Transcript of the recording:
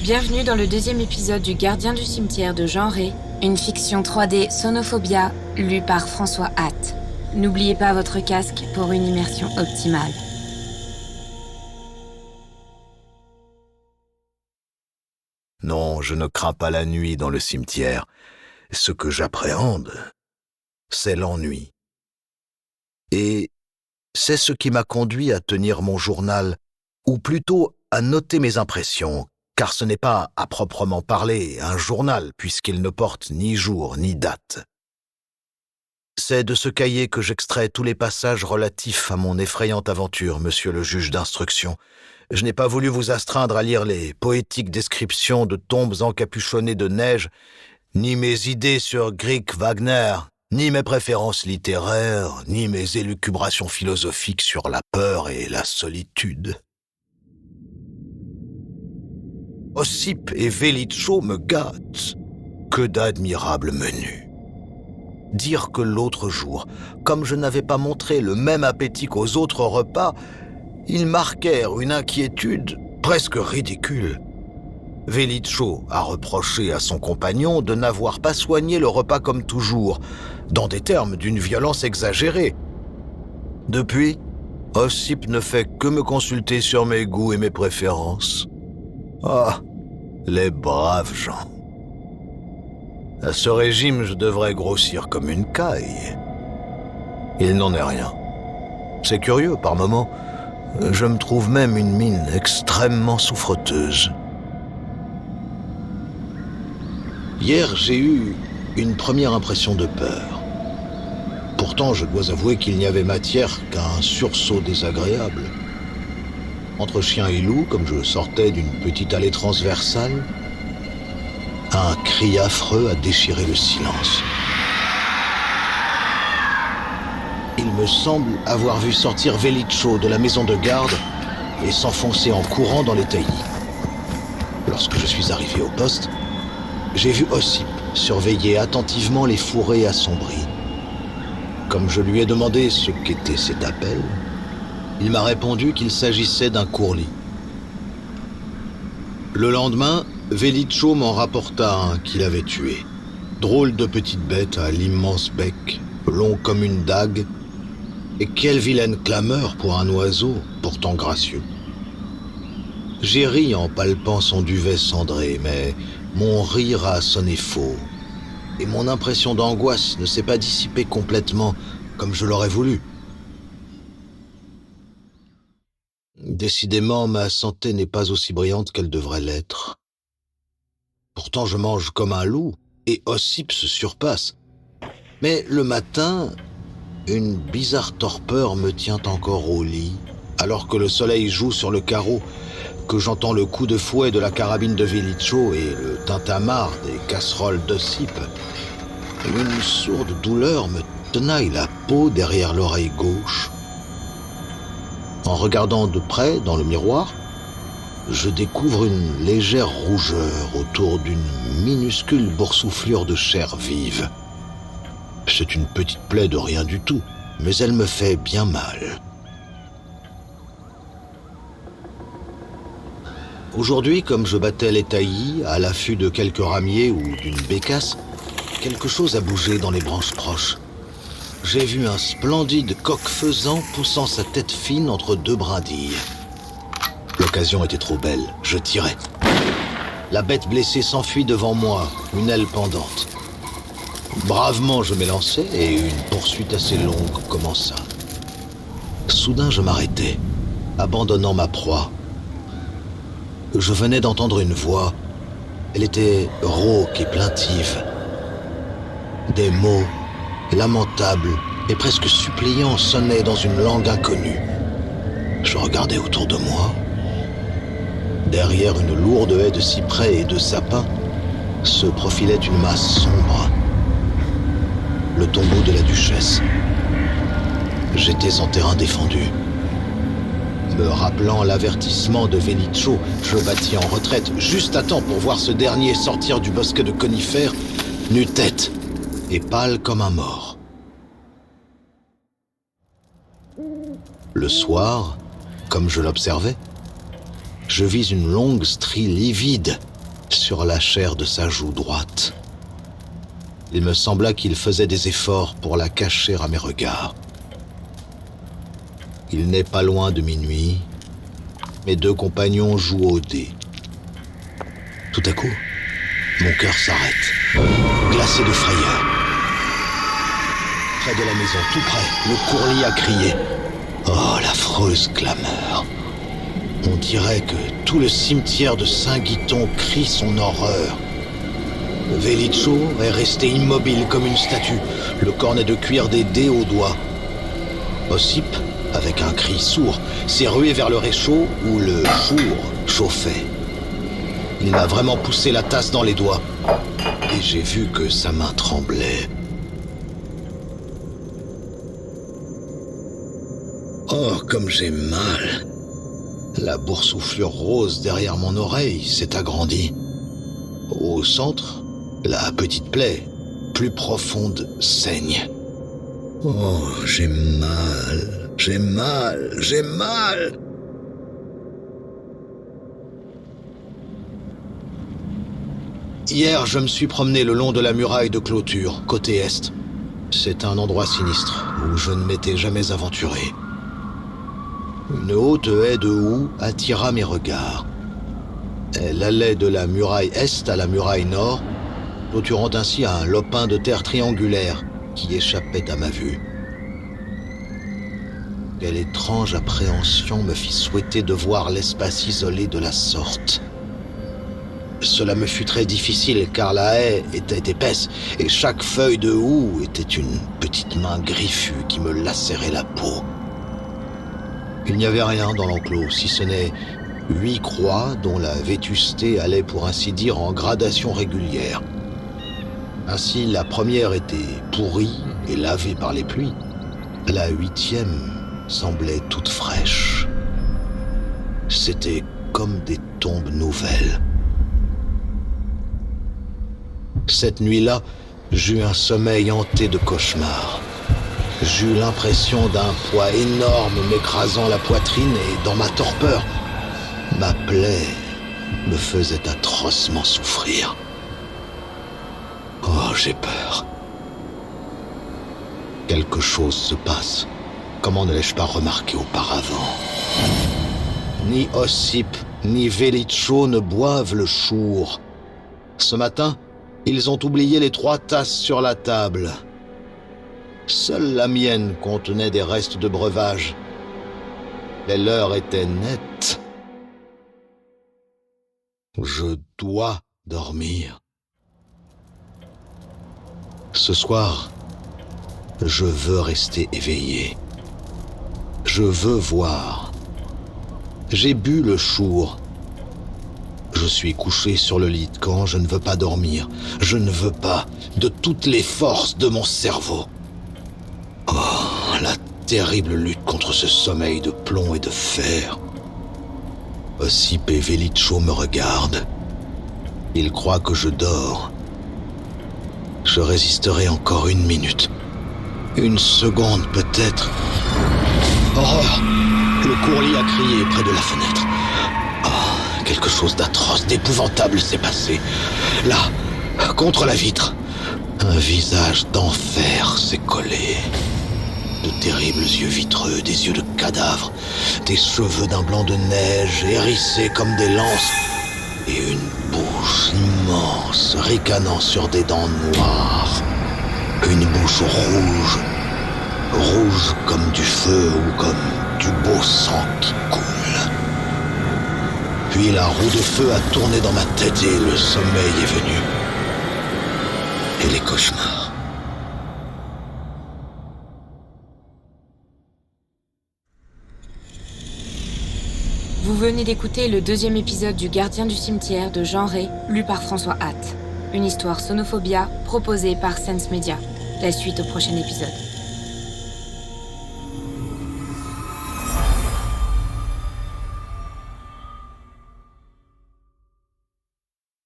Bienvenue dans le deuxième épisode du Gardien du cimetière de Jean Rey, une fiction 3D Sonophobia lue par François Hatt. N'oubliez pas votre casque pour une immersion optimale. Non, je ne crains pas la nuit dans le cimetière. Ce que j'appréhende, c'est l'ennui. Et c'est ce qui m'a conduit à tenir mon journal, ou plutôt à noter mes impressions, car ce n'est pas, à proprement parler, un journal, puisqu'il ne porte ni jour ni date. C'est de ce cahier que j'extrais tous les passages relatifs à mon effrayante aventure, monsieur le juge d'instruction. Je n'ai pas voulu vous astreindre à lire les poétiques descriptions de tombes encapuchonnées de neige, ni mes idées sur Grieg Wagner, ni mes préférences littéraires, ni mes élucubrations philosophiques sur la peur et la solitude. Ossip et Velicho me gâtent. Que d'admirables menus. Dire que l'autre jour, comme je n'avais pas montré le même appétit qu'aux autres repas, ils marquèrent une inquiétude presque ridicule. Velicho a reproché à son compagnon de n'avoir pas soigné le repas comme toujours, dans des termes d'une violence exagérée. Depuis, Ossip ne fait que me consulter sur mes goûts et mes préférences. Ah, les braves gens. À ce régime, je devrais grossir comme une caille. Il n'en est rien. C'est curieux, par moments. Je me trouve même une mine extrêmement souffreteuse. Hier, j'ai eu une première impression de peur. Pourtant, je dois avouer qu'il n'y avait matière qu'à un sursaut désagréable. Entre chien et loup, comme je sortais d'une petite allée transversale, un cri affreux a déchiré le silence. Il me semble avoir vu sortir Velicho de la maison de garde et s'enfoncer en courant dans les taillis. Lorsque je suis arrivé au poste, j'ai vu Ossip surveiller attentivement les fourrés assombris. Comme je lui ai demandé ce qu'était cet appel, il m'a répondu qu'il s'agissait d'un courlis. Le lendemain, Velicho m'en rapporta un qu'il avait tué. Drôle de petite bête à l'immense bec, long comme une dague, et quelle vilaine clameur pour un oiseau, pourtant gracieux. J'ai ri en palpant son duvet cendré, mais mon rire a sonné faux, et mon impression d'angoisse ne s'est pas dissipée complètement comme je l'aurais voulu. Décidément, ma santé n'est pas aussi brillante qu'elle devrait l'être. Pourtant, je mange comme un loup, et Ossip se surpasse. Mais le matin, une bizarre torpeur me tient encore au lit, alors que le soleil joue sur le carreau, que j'entends le coup de fouet de la carabine de Velicho et le tintamarre des casseroles d'Ossip. Une sourde douleur me tenaille la peau derrière l'oreille gauche. En regardant de près dans le miroir, je découvre une légère rougeur autour d'une minuscule boursouflure de chair vive. C'est une petite plaie de rien du tout, mais elle me fait bien mal. Aujourd'hui, comme je battais les taillis, à l'affût de quelques ramiers ou d'une bécasse, quelque chose a bougé dans les branches proches. J'ai vu un splendide coq faisan poussant sa tête fine entre deux brindilles. L'occasion était trop belle, je tirai. La bête blessée s'enfuit devant moi, une aile pendante. Bravement, je m'élançai et une poursuite assez longue commença. Soudain, je m'arrêtai, abandonnant ma proie. Je venais d'entendre une voix. Elle était rauque et plaintive. Des mots lamentables et presque suppliants sonnaient dans une langue inconnue. Je regardais autour de moi. Derrière une lourde haie de cyprès et de sapins se profilait une masse sombre. Le tombeau de la duchesse. J'étais en terrain défendu. Me rappelant l'avertissement de Velicho, je battis en retraite juste à temps pour voir ce dernier sortir du bosquet de conifères, nu-tête et pâle comme un mort. Le soir, comme je l'observais, je vis une longue strie livide sur la chair de sa joue droite. Il me sembla qu'il faisait des efforts pour la cacher à mes regards. Il n'est pas loin de minuit. Mes deux compagnons jouent au dé. Tout à coup, mon cœur s'arrête, glacé de frayeur. Près de la maison, tout près, le courlis a crié. Oh, l'affreuse clameur! On dirait que tout le cimetière de Saint-Guiton crie son horreur. Velicho est resté immobile comme une statue, le cornet de cuir des dés au doigt. Ossip, avec un cri sourd, s'est rué vers le réchaud où le four chauffait. Il m'a vraiment poussé la tasse dans les doigts, et j'ai vu que sa main tremblait. Oh, comme j'ai mal! La boursouflure rose derrière mon oreille s'est agrandie. Au centre, la petite plaie, plus profonde, saigne. Oh, j'ai mal, j'ai mal, j'ai mal! Hier, je me suis promené le long de la muraille de clôture, côté est. C'est un endroit sinistre où je ne m'étais jamais aventuré. Une haute haie de houx attira mes regards. Elle allait de la muraille est à la muraille nord, clôturant ainsi un lopin de terre triangulaire qui échappait à ma vue. Quelle étrange appréhension me fit souhaiter de voir l'espace isolé de la sorte. Cela me fut très difficile car la haie était épaisse et chaque feuille de houx était une petite main griffue qui me lacérait la peau. Il n'y avait rien dans l'enclos, si ce n'est 8 croix dont la vétusté allait pour ainsi dire en gradation régulière. Ainsi, la première était pourrie et lavée par les pluies. La 8e semblait toute fraîche. C'était comme des tombes nouvelles. Cette nuit-là, j'eus un sommeil hanté de cauchemars. J'eus l'impression d'un poids énorme m'écrasant la poitrine et dans ma torpeur, ma plaie me faisait atrocement souffrir. Oh, j'ai peur. Quelque chose se passe. Comment ne l'ai-je pas remarqué auparavant? Ni Ossip, ni Velicho ne boivent le chour. Ce matin, ils ont oublié les 3 tasses sur la table. Seule la mienne contenait des restes de breuvage. Les leurs étaient nettes. Je dois dormir. Ce soir, je veux rester éveillé. Je veux voir. J'ai bu le chour. Je suis couché sur le lit de camp, je ne veux pas dormir. Je ne veux pas, de toutes les forces de mon cerveau. Oh, la terrible lutte contre ce sommeil de plomb et de fer. Ossip et Velicho me regardent. Ils croient que je dors. Je résisterai encore 1 minute. 1 seconde peut-être. Horreur! Le courlis a crié près de la fenêtre. Oh, quelque chose d'atroce, d'épouvantable s'est passé. Là, contre la vitre, un visage d'enfer s'est collé. De terribles yeux vitreux, des yeux de cadavre, des cheveux d'un blanc de neige hérissés comme des lances, et une bouche immense ricanant sur des dents noires. Une bouche rouge, rouge comme du feu ou comme du beau sang qui coule. Puis la roue de feu a tourné dans ma tête et le sommeil est venu. Et les cauchemars. Vous venez d'écouter le 2e épisode du Gardien du cimetière de Jean Ray, lu par François Hatt. Une histoire Sonophobia proposée par Sense Media. La suite au prochain épisode.